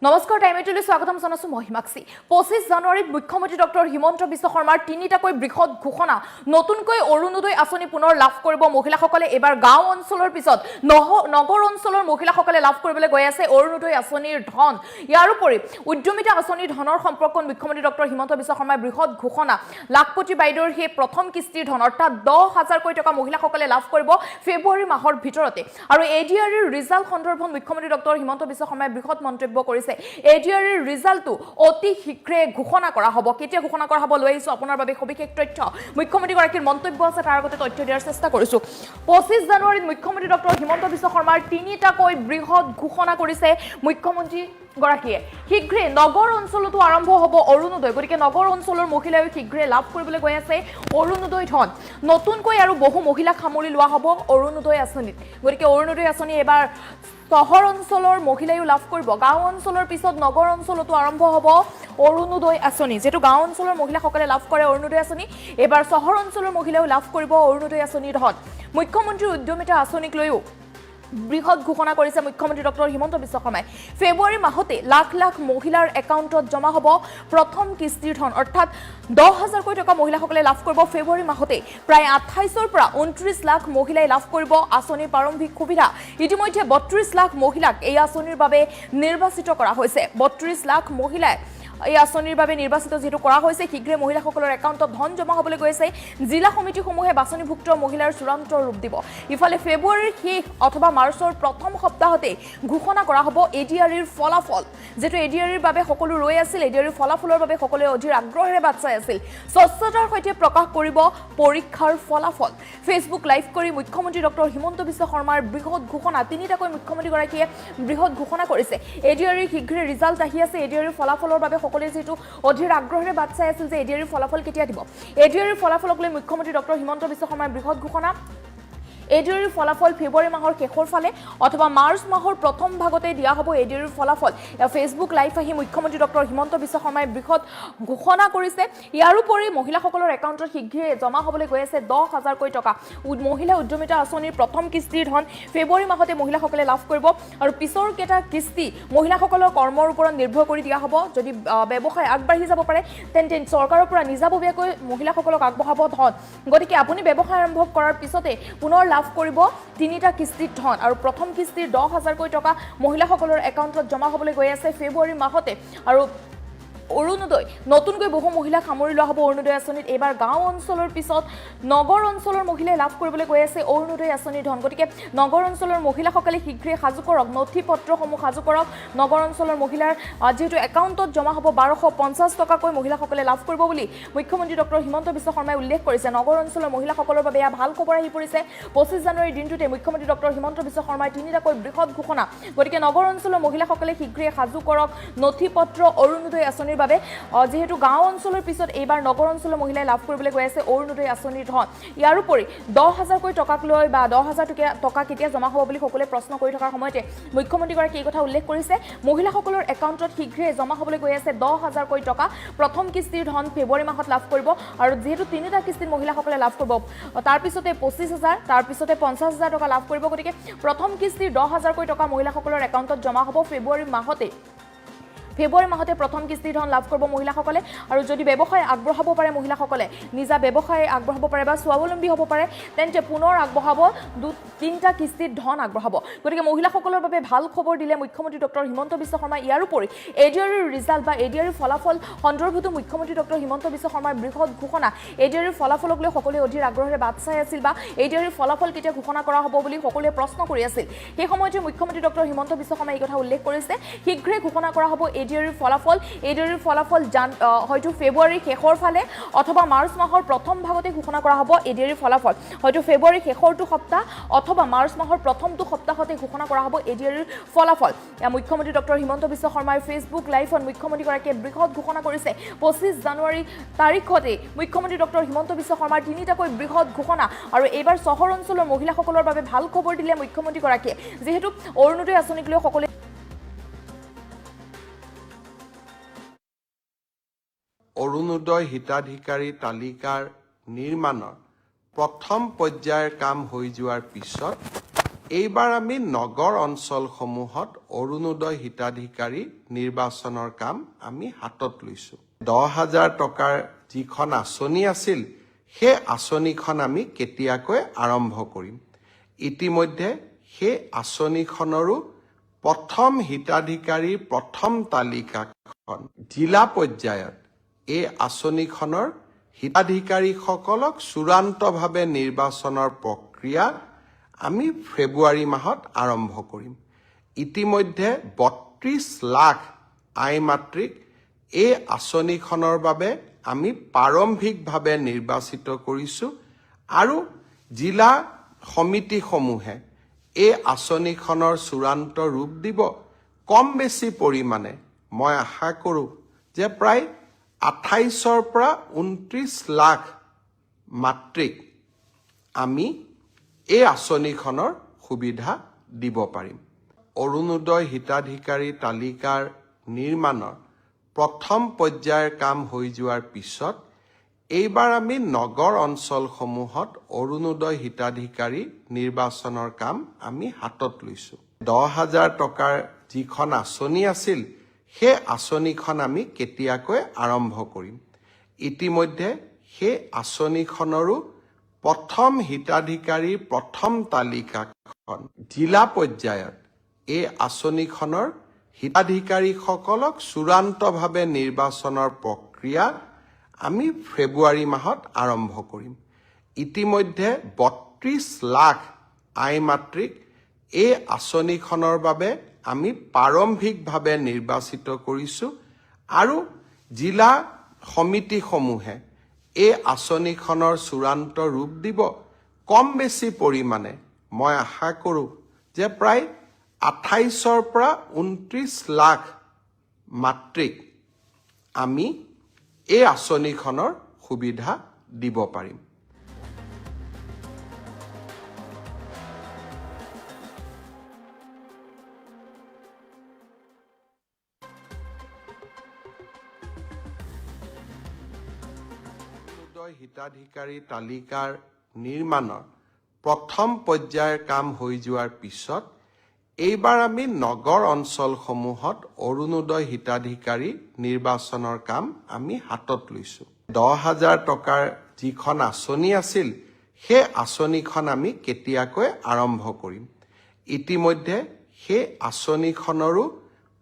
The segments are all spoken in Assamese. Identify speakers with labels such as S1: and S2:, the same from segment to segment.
S1: নমস্কাৰ টাইমেটলৈ স্বাগতম জনাইছো মহিমাক্ষী 25 জানুৱাৰীত মুখ্যমন্ত্ৰী ডক্টৰ হিমন্ত বিশ্ব শৰ্মাৰ তিনিটাকৈ বৃহৎ ঘোষণা নতুনকৈ অৰুণোদয় আঁচনি পুনৰ লাভ কৰিব মহিলাসকলে এবাৰ গাঁও অঞ্চলৰ পিছত নগৰ অঞ্চলৰ মহিলাসকলে লাভ কৰিবলৈ গৈ আছে অৰুণোদয় আঁচনিৰ ধন ইয়াৰ উপৰি উদ্যমিতা আঁচনিৰ ধনৰ সম্পৰ্কত মুখ্যমন্ত্ৰী ডক্টৰ হিমন্ত বিশ্ব শৰ্মাৰ বৃহৎ ঘোষণা লাখপতি বাইদেউৰ সেই প্ৰথম কিস্তিৰ ধন অৰ্থাৎ 10,000 কোটি টকা মহিলাসকলে লাভ কৰিব ফেব্ৰুৱাৰী মাহৰ ভিতৰতে আৰু এডিআৰইৰ ৰিজাল্ট সন্দৰ্ভত মুখ্যমন্ত্ৰী ডক্টৰ হিমন্ত বিশ্ব শৰ্মাই বৃহৎ মন্তব্য কৰিছে এডিআৰইৰ ৰিজাল্টটো অতি শীঘ্ৰে ঘোষণা কৰা হ'ব কেতিয়া ঘোষণা কৰা হ'ব লৈ আহিছো আপোনাৰ বাবে সবিশেষ তথ্য মুখ্যমন্ত্ৰী গৰাকীৰ মন্তব্য আছে তাৰ আগতে তথ্য দিয়াৰ চেষ্টা কৰিছো 25 জানুৱাৰীত মুখ্যমন্ত্ৰী ডক্টৰ হিমন্ত বিশ্ব শৰ্মাৰ তিনিটাকৈ বৃহৎ ঘোষণা কৰিছে মুখ্যমন্ত্ৰী গৰাকীয়ে শীঘ্ৰে নগৰ অঞ্চলতো আৰম্ভ হ'ব অৰুণোদয় গতিকে নগৰ অঞ্চলৰ মহিলাই শীঘ্ৰে লাভ কৰিবলৈ গৈ আছে অৰুণোদয় ধন নতুনকৈ আৰু বহু মহিলাক সামৰি লোৱা হ'ব অৰুণোদয় আঁচনিত গতিকে অৰুণোদয় আঁচনি এবাৰ চহৰ অঞ্চলৰ মহিলাইও লাভ কৰিব গাঁও অঞ্চলৰ পিছত নগৰ অঞ্চলতো আৰম্ভ হ'ব অৰুণোদয় আঁচনি যেটো গাঁও অঞ্চলৰ মহিলাসকলে লাভ কৰে অৰুণোদয় আঁচনি এবাৰ চহৰ অঞ্চলৰ মহিলাইও লাভ কৰিব অৰুণোদয় আঁচনিৰ ধন মুখ্যমন্ত্ৰীৰ উদ্যমিতা আঁচনিক লৈও বৃহৎ ঘোষণা কৰিছে মুখ্যমন্ত্ৰী ডক্টৰ হিমন্ত বিশ্ব শৰ্মাই ফেব্ৰুৱাৰী মাহতে লাখ লাখ মহিলাৰ একাউণ্টত জমা হ'ব প্ৰথম কিস্তিৰ ধন অৰ্থাৎ 10,000 কোটি টকা মহিলাসকলে লাভ কৰিব ফেব্ৰুৱাৰী মাহতে প্ৰায় 28 পৰা 29 লাখ মহিলাই লাভ কৰিব আঁচনিৰ প্ৰাৰম্ভিক সুবিধা ইতিমধ্যে 32 লাখ মহিলাক এই আঁচনিৰ বাবে নিৰ্বাচিত কৰা হৈছে 32 লাখ মহিলাই এই আঁচনিৰ বাবে নিৰ্বাচিত যেটো কৰা হৈছে শীঘ্ৰে মহিলাসকলৰ একাউণ্টত ধন জমা হ'বলৈ গৈছে জিলা সমিতিসমূহে বাছনিভুক্ত মহিলাৰ চূড়ান্ত ৰূপ দিব ইফালে ফেব্ৰুৱাৰীৰ শেষ অথবা মাৰ্চৰ প্ৰথম সপ্তাহতে ঘোষণা কৰা হ'ব এডিআৰইৰ ফলাফল যেটো এডিআৰইৰ বাবে সকলো ৰৈ আছিল এডিআৰইৰ ফলাফলৰ বাবে সকলোৱে অধীৰ আগ্ৰহেৰে বাট চাই আছিল স্বচ্ছতাৰ সৈতে প্ৰকাশ কৰিব পৰীক্ষাৰ ফলাফল ফেচবুক লাইভ কৰি মুখ্যমন্ত্ৰী ডক্টৰ হিমন্ত বিশ্ব শৰ্মাৰ বৃহৎ ঘোষণা তিনিটাকৈ মুখ্যমন্ত্ৰী গৰাকীয়ে বৃহৎ ঘোষণা কৰিছে এডিআৰইৰ শীঘ্ৰে ৰিজাল্ট আহি আছে এডিআৰইৰ ফলাফলৰ বাবে সকলোৱে যেটো অধীৰ আগ্ৰহেৰে বাট চাই আছিল যে এডিআৰইৰ ফলাফল কেতিয়া দিব এডিআৰইৰ ফলাফলক লৈ মুখ্যমন্ত্ৰী ডক্টৰ হিমন্ত বিশ্ব শৰ্মাৰ বৃহৎ ঘোষণা এডিআৰইৰ ফলাফল ফেব্ৰুৱাৰী মাহৰ শেষৰ ফালে অথবা মাৰ্চ মাহৰ প্ৰথম ভাগতে দিয়া হ'ব এডিআৰইৰ ফলাফল ফেচবুক লাইভ আহি মুখ্যমন্ত্ৰী ডক্টৰ হিমন্ত বিশ্ব শৰ্মাই বৃহৎ ঘোষণা কৰিছে ইয়াৰ উপৰি মহিলাসকলৰ একাউণ্টত শীঘ্ৰে জমা হ'বলৈ গৈ আছে 10,000 কোটি টকা মহিলা উদ্যমিতা আঁচনিৰ প্ৰথম কিস্তিৰ ধন ফেব্ৰুৱাৰী মাহতে মহিলাসকলে লাভ কৰিব আৰু পিছৰ কেইটা কিস্তি মহিলাসকলৰ কৰ্মৰ ওপৰত নিৰ্ভৰ কৰি দিয়া হ'ব যদি ব্যৱসায় আগবাঢ়ি যাব পাৰে তেন্তে চৰকাৰৰ পৰা নিজাববীয়াকৈ মহিলাসকলক আগবঢ়াব ধন গতিকে আপুনি ব্যৱসায় আৰম্ভ কৰাৰ পিছতে পুনৰ লাভ কৰিব তিনিটা কিস্তিৰ ধন আৰু প্ৰথম কিস্তিৰ 10,000 কোটি টকা মহিলাসকলৰ একাউণ্টত জমা হ'বলৈ গৈ আছে ফেব্ৰুৱাৰী মাহতে আৰু অৰুণোদয় নতুনকৈ বহু মহিলাক সামৰি লোৱা হ'ব অৰুণোদয় আঁচনিত এবাৰ গাঁও অঞ্চলৰ পিছত নগৰ অঞ্চলৰ মহিলাই লাভ কৰিবলৈ গৈ আছে অৰুণোদয় আঁচনিৰ ধন গতিকে নগৰ অঞ্চলৰ মহিলাসকলে শীঘ্ৰে সাজু কৰক নথি পত্ৰসমূহ সাজু কৰক নগৰ অঞ্চলৰ মহিলাৰ যেহেতু একাউণ্টত জমা হ'ব 1250 টকাকৈ মহিলাসকলে লাভ কৰিব বুলি মুখ্যমন্ত্ৰী ডক্টৰ হিমন্ত বিশ্ব শৰ্মাই উল্লেখ কৰিছে নগৰ অঞ্চলৰ মহিলাসকলৰ বাবে এয়া ভাল খবৰ আহি পৰিছে 25 জানুৱাৰীৰ দিনটোতে মুখ্যমন্ত্ৰী ডক্টৰ হিমন্ত বিশ্ব শৰ্মাই তিনিটাকৈ বৃহৎ ঘোষণা গতিকে নগৰ অঞ্চলৰ মহিলাসকলে শীঘ্ৰে সাজু কৰক নথি পত্ৰ অৰুণোদয় আঁচনিৰ বাবে যেহেতু গাঁও অঞ্চলৰ পিছত এইবাৰ নগৰ অঞ্চলৰ মহিলাই লাভ কৰিবলৈ গৈ আছে অৰুণোদয় আঁচনিৰ ধন ইয়াৰ উপৰি 10,000 কোটি টকাক লৈ বা 10,000 টকা কেতিয়া জমা হ'ব বুলি সকলোৱে প্ৰশ্ন কৰি থকাৰ সময়তে মুখ্যমন্ত্ৰীগৰাকীয়ে এই কথা উল্লেখ কৰিছে মহিলাসকলৰ একাউণ্টত শীঘ্ৰে জমা হ'বলৈ গৈ আছে 10,000 কোটি টকা প্ৰথম কিস্তিৰ ধন ফেব্ৰুৱাৰী মাহত লাভ কৰিব আৰু যেহেতু তিনিটা কিস্তিত মহিলাসকলে লাভ কৰিব তাৰ পিছতে 25,000 তাৰ পিছতে 50,000 টকা লাভ কৰিব গতিকে প্ৰথম কিস্তিৰ 10,000 কোটি টকা মহিলাসকলৰ একাউণ্টত জমা হ'ব ফেব্ৰুৱাৰী মাহতে প্ৰথম কিস্তিৰ ধন লাভ কৰিব মহিলাসকলে আৰু যদি ব্যৱসায় আগবঢ়াব পাৰে মহিলাসকলে নিজা ব্যৱসায় আগবঢ়াব পাৰে বা স্বাৱলম্বী হ'ব পাৰে তেন্তে পুনৰ আগবঢ়াব তিনিটা কিস্তিৰ ধন আগবঢ়াব গতিকে মহিলাসকলৰ বাবে ভাল খবৰ দিলে মুখ্যমন্ত্ৰী ডক্টৰ হিমন্ত বিশ্ব শৰ্মা ইয়াৰ উপৰি এডিআৰইৰ ৰিজাল্ট বা এডিআৰইৰ ফলাফল সন্দৰ্ভতো মুখ্যমন্ত্ৰী ডক্টৰ হিমন্ত বিশ্ব শৰ্মাৰ বৃহৎ ঘোষণা এডিআৰইৰ ফলাফলক লৈ সকলোৱে অধীৰ আগ্ৰহেৰে বাট চাই আছিল বা এডিআৰইৰ ফলাফল কেতিয়া ঘোষণা কৰা হ'ব বুলি সকলোৱে প্ৰশ্ন কৰি আছিল সেই সময়তে মুখ্যমন্ত্ৰী ডক্টৰ হিমন্ত বিশ্ব শৰ্মাই এই কথা উল্লেখ কৰিছে শীঘ্ৰে ঘোষণা কৰা হ'ব এডিআৰইৰ ফলাফল হয়তো ফেব্ৰুৱাৰীৰ শেষৰ ফালে অথবা মাৰ্চ মাহৰ প্ৰথম ভাগতে ঘোষণা কৰা হ'ব এডিআৰইৰ ফলাফল হয়তো ফেব্ৰুৱাৰীৰ শেষৰটো সপ্তাহ অথবা মাৰ্চ মাহৰ প্ৰথমটো সপ্তাহতে ঘোষণা কৰা হ'ব এডিআৰইৰ ফলাফল মুখ্যমন্ত্ৰী ডক্টৰ হিমন্ত বিশ্ব শৰ্মাই ফেচবুক লাইভত মুখ্যমন্ত্ৰীগৰাকীয়ে বৃহৎ ঘোষণা কৰিছে 25 জানুৱাৰী তাৰিখতে মুখ্যমন্ত্ৰী ডক্টৰ হিমন্ত বিশ্ব শৰ্মাৰ তিনিটাকৈ বৃহৎ ঘোষণা আৰু এইবাৰ চহৰ অঞ্চলৰ মহিলাসকলৰ বাবে ভাল খবৰ দিলে মুখ্যমন্ত্ৰীগৰাকীয়ে যিহেতু অৰুণোদয় আঁচনিক লৈ সকলোৱে
S2: অৰুণোদয় হিতাধিকাৰী তালিকাৰ নিৰ্মাণৰ প্ৰথম পৰ্যায়ৰ কাম হৈ যোৱাৰ পিছত এইবাৰ আমি নগৰ অঞ্চলসমূহত অৰুণোদয় হিতাধিকাৰী নিৰ্বাচনৰ কাম আমি হাতত লৈছোঁ। 10,000 টকাৰ যিখন আঁচনি আছিল, সেই আঁচনিখন আমি কেতিয়াকৈ আৰম্ভ কৰিম। ইতিমধ্যে সেই আঁচনিখনৰো প্ৰথম হিতাধিকাৰীৰ প্ৰথম তালিকাখন জিলা পৰ্যায়ত এই আঁচনিখনৰ হিতাধিকাৰীসকলক চূড়ান্তভাৱে নিৰ্বাচনৰ প্ৰক্ৰিয়া আমি ফেব্ৰুৱাৰী মাহত আৰম্ভ কৰিম। ইতিমধ্যে 32 লাখ আই মাতৃক এই আঁচনিখনৰ বাবে আমি প্ৰাৰম্ভিকভাৱে নিৰ্বাচিত কৰিছোঁ আৰু জিলা সমিতিসমূহে এই আঁচনিখনৰ চূড়ান্ত ৰূপ দিব। কম বেছি পৰিমাণে মই আশা কৰোঁ যে প্ৰায় 28ৰ পৰা 29 লাখ মাতৃক আমি এই আঁচনিখনৰ সুবিধা দিব পাৰিম। অৰুণোদয় হিতাধিকাৰী তালিকাৰ নিৰ্মাণৰ প্ৰথম পৰ্যায়ৰ কাম হৈ যোৱাৰ পিছত এইবাৰ আমি নগৰ অঞ্চলসমূহত অৰুণোদয় হিতাধিকাৰী নিৰ্বাচনৰ কাম আমি হাতত লৈছোঁ। 10,000 টকাৰ যিখন আঁচনি আছিল, সেই আঁচনিখন আমি কেতিয়াকৈ আৰম্ভ কৰিম। ইতিমধ্যে সেই আঁচনিখনৰো প্ৰথম হিতাধিকাৰীৰ প্ৰথম তালিকাখন জিলা পৰ্যায়ত এই আঁচনিখনৰ হিতাধিকাৰীসকলক চূড়ান্তভাৱে নিৰ্বাচনৰ প্ৰক্ৰিয়া আমি ফেব্ৰুৱাৰী মাহত আৰম্ভ কৰিম। ইতিমধ্যে 32 লাখ আই মাতৃক এই আঁচনিখনৰ বাবে আমি প্ৰাৰম্ভিকভাৱে নিৰ্বাচিত কৰিছোঁ আৰু জিলা সমিতিসমূহে এই আঁচনিখনৰ চূড়ান্ত ৰূপ দিব। কম বেছি পৰিমাণে মই আশা কৰোঁ যে প্ৰায় 28ৰ পৰা 29 লাখ মাতৃক আমি এই আঁচনিখনৰ সুবিধা দিব পাৰিম। হিতাধিকাৰী তালিকাৰ নিৰ্মাণৰ প্ৰথম পৰ্যায়ৰ কাম হৈ যোৱাৰ পিছত এইবাৰ আমি নগৰ অঞ্চলসমূহত অৰুণোদয় হিতাধিকাৰী নিৰ্বাচনৰ কাম আমি হাতত লৈছোঁ। 10,000 টকাৰ যিখন আঁচনি আছিল, সেই আঁচনিখন আমি কেতিয়াকৈ আৰম্ভ কৰিম। ইতিমধ্যে সেই আঁচনিখনৰো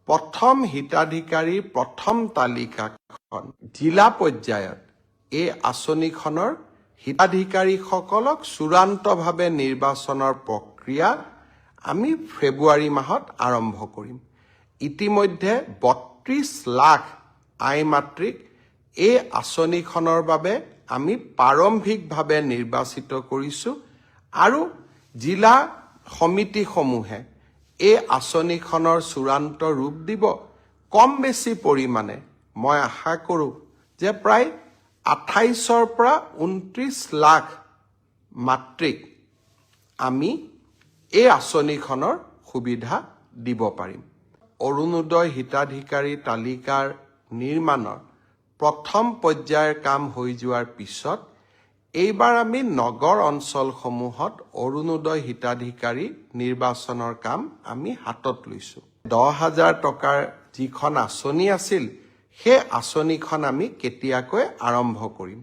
S2: প্ৰথম হিতাধিকাৰীৰ প্ৰথম তালিকাখন জিলা পৰ্যায়ত এই আঁচনিখনৰ হিতাধিকাৰীসকলক চূড়ান্তভাৱে নিৰ্বাচনৰ প্ৰক্ৰিয়া আমি ফেব্ৰুৱাৰী মাহত আৰম্ভ কৰিম। ইতিমধ্যে 32 লাখ আই মাতৃক এই আঁচনিখনৰ বাবে আমি প্ৰাৰম্ভিকভাৱে নিৰ্বাচিত কৰিছোঁ আৰু জিলা সমিতিসমূহে এই আঁচনিখনৰ চূড়ান্ত ৰূপ দিব। কম বেছি পৰিমাণে মই আশা কৰোঁ যে প্ৰায় 28ৰ পৰা 29 লাখ মাতৃক আমি এই আঁচনিখনৰ সুবিধা দিব পাৰিম। অৰুণোদয় হিতাধিকাৰী তালিকাৰ নিৰ্মাণৰ প্ৰথম পৰ্যায়ৰ কাম হৈ যোৱাৰ পিছত এইবাৰ আমি নগৰ অঞ্চলসমূহত অৰুণোদয় হিতাধিকাৰী নিৰ্বাচনৰ কাম আমি হাতত লৈছোঁ। 10,000 টকাৰ যিখন আঁচনি আছিল, সেই আঁচনিখন আমি কেতিয়াকৈ আৰম্ভ কৰিম।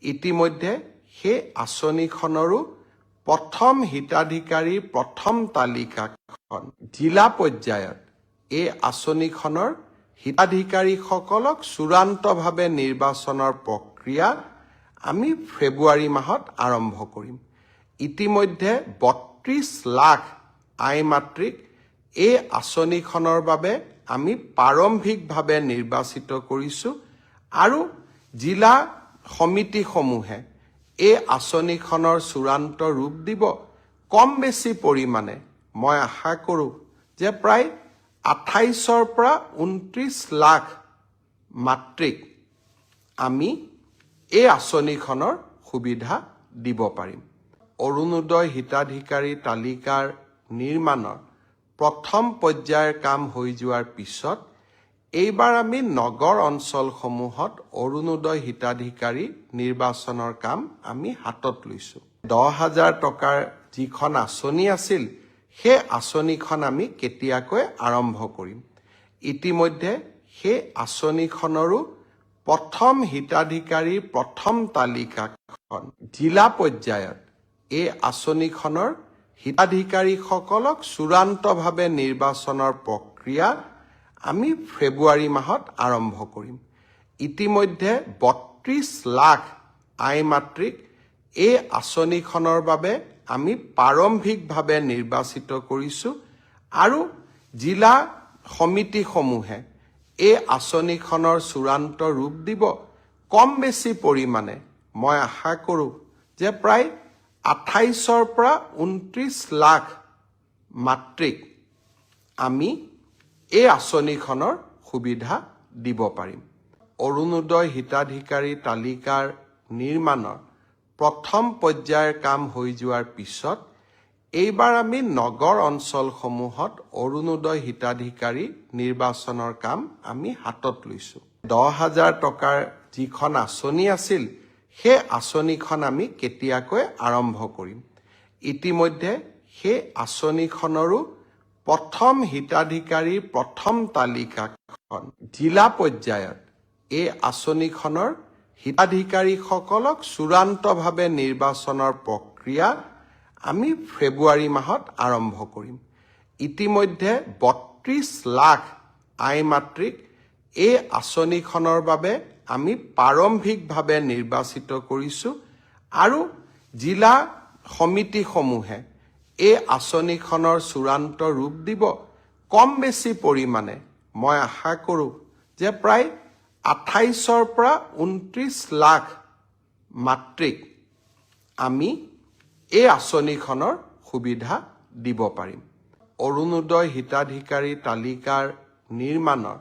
S2: ইতিমধ্যে সেই আঁচনিখনৰো প্ৰথম হিতাধিকাৰীৰ প্ৰথম তালিকাখন জিলা পৰ্যায়ত এই আঁচনিখনৰ হিতাধিকাৰীসকলক চূড়ান্তভাৱে নিৰ্বাচনৰ প্ৰক্ৰিয়া আমি ফেব্ৰুৱাৰী মাহত আৰম্ভ কৰিম। ইতিমধ্যে 32 লাখ আই মাতৃক এই আঁচনিখনৰ বাবে আমি প্ৰাৰম্ভিকভাৱে নিৰ্বাচিত কৰিছোঁ আৰু জিলা সমিতিসমূহে এই আঁচনিখনৰ চূড়ান্ত ৰূপ দিব। কম বেছি পৰিমাণে মই আশা কৰোঁ যে প্ৰায় 28ৰ পৰা 29 লাখ মাতৃক আমি এই আঁচনিখনৰ সুবিধা দিব পাৰিম। অৰুণোদয় হিতাধিকাৰী তালিকাৰ নিৰ্মাণৰ প্ৰথম পৰ্যায়ৰ কাম হৈ যোৱাৰ পিছত এইবাৰ আমি নগৰ অঞ্চলসমূহত অৰুণোদয় হিতাধিকাৰী নিৰ্বাচনৰ কাম আমি হাতত লৈছোঁ। 10,000 টকাৰ যিখন আঁচনি আছিল, সেই আঁচনিখন আমি কেতিয়াকৈ আৰম্ভ কৰিম। ইতিমধ্যে সেই আঁচনিখনৰো প্ৰথম হিতাধিকাৰীৰ প্ৰথম তালিকাখন জিলা পৰ্যায়ত এই আঁচনিখনৰ হিতাধিকাৰীসকলক চূড়ান্তভাৱে নিৰ্বাচনৰ প্ৰক্ৰিয়া আমি ফেব্ৰুৱাৰী মাহত আৰম্ভ কৰিম। ইতিমধ্যে ৩২ লাখ আই মাতৃক এই আঁচনিখনৰ বাবে আমি প্ৰাৰম্ভিকভাৱে নিৰ্বাচিত কৰিছোঁ আৰু জিলা সমিতিসমূহে এই আঁচনিখনৰ চূড়ান্ত ৰূপ দিব। কম বেছি পৰিমাণে মই আশা কৰোঁ যে প্ৰায় ২৮ৰ পৰা ২৯ লাখ মাতৃক আমি এই আঁচনিখনৰ সুবিধা দিব পাৰিম। অৰুণোদয় হিতাধিকাৰী তালিকাৰ নিৰ্মাণৰ প্ৰথম পৰ্যায়ৰ কাম হৈ যোৱাৰ পিছত এইবাৰ আমি নগৰ অঞ্চলসমূহত অৰুণোদয় হিতাধিকাৰী নিৰ্বাচনৰ কাম আমি হাতত লৈছোঁ। ১০,০০০ টকাৰ যিখন আঁচনি আছিল সেই আঁচনিখন আমি কেতিয়াকৈ আৰম্ভ কৰিম। ইতিমধ্যে সেই আঁচনিখনৰো প্ৰথম হিতাধিকাৰীৰ প্ৰথম তালিকাখন জিলা পৰ্যায়ত এই আঁচনিখনৰ হিতাধিকাৰীসকলক চূড়ান্তভাৱে নিৰ্বাচনৰ প্ৰক্ৰিয়া আমি ফেব্ৰুৱাৰী মাহত আৰম্ভ কৰিম। ইতিমধ্যে ৩২ লাখ আই মাতৃক এই আঁচনিখনৰ বাবে আমি প্ৰাৰম্ভিকভাৱে নিৰ্বাচিত কৰিছোঁ আৰু জিলা সমিতিসমূহে এই আঁচনিখনৰ চূড়ান্ত ৰূপ দিব। কম বেছি পৰিমাণে মই আশা কৰোঁ যে প্ৰায় ২৮ৰ পৰা ২৯ লাখ মাতৃক আমি এই আঁচনিখনৰ সুবিধা দিব পাৰিম। অৰুণোদয় হিতাধিকাৰী তালিকাৰ নিৰ্মাণৰ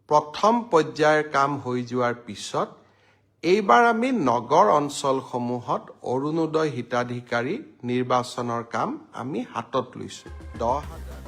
S2: প্ৰথম পৰ্যায়ৰ কাম হৈ যোৱাৰ পিছত এইবাৰ আমি নগৰ অঞ্চলসমূহত অৰুণোদয় হিতাধিকাৰী নিৰ্বাচনৰ কাম আমি হাতত লৈছোঁ। ১০,০০০